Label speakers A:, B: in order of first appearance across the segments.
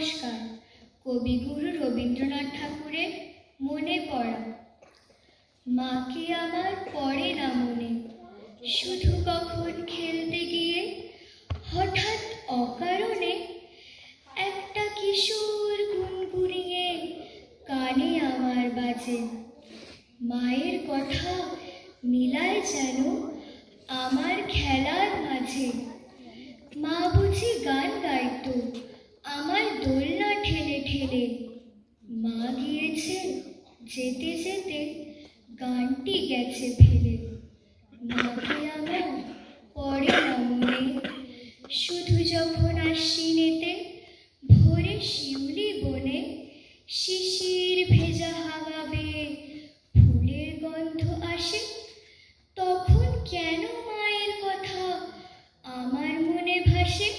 A: নমস্কার। কবিগুরু রবীন্দ্রনাথ ঠাকুরের মনে পড়া। মাকে আমার পড়ে না মনে, শুধু কখন খেলতে গিয়ে হঠাৎ অকারণে একটা কিশোর গুনগুনিয়ে কানে আমার বাজে। মায়ের কথা মিলায় যেন আমার খেলার মাঝে। মা বুঝি গান গাইতো আমার দোলনা ঠেলে ঠেলে। মা গিয়েছে যেতে যেতে গানটি গেছে ফেলে। মাকে আমার পড়ে না মনে, শুধু যখন আশ্বিনেতে ভোরে শিউলি বনে শিশির ভেজা হাওয়া বেয়ে ফুলের গন্ধ আসে, তখন কেন মায়ের কথা আমার মনে ভাসে।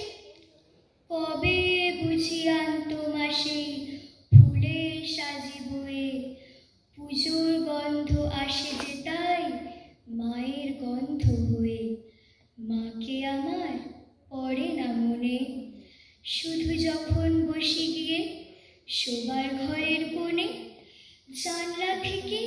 A: কবে বুঝি আনতো মাসে ফুলের সাজি বয়ে, পুজোর গন্ধ আসে যে তাই মায়ের গন্ধ হয়ে। মাকে আমার পড়ে না মনে, শুধু যখন বসে গিয়ে শোবার ঘরের কোণে জানলা থেকে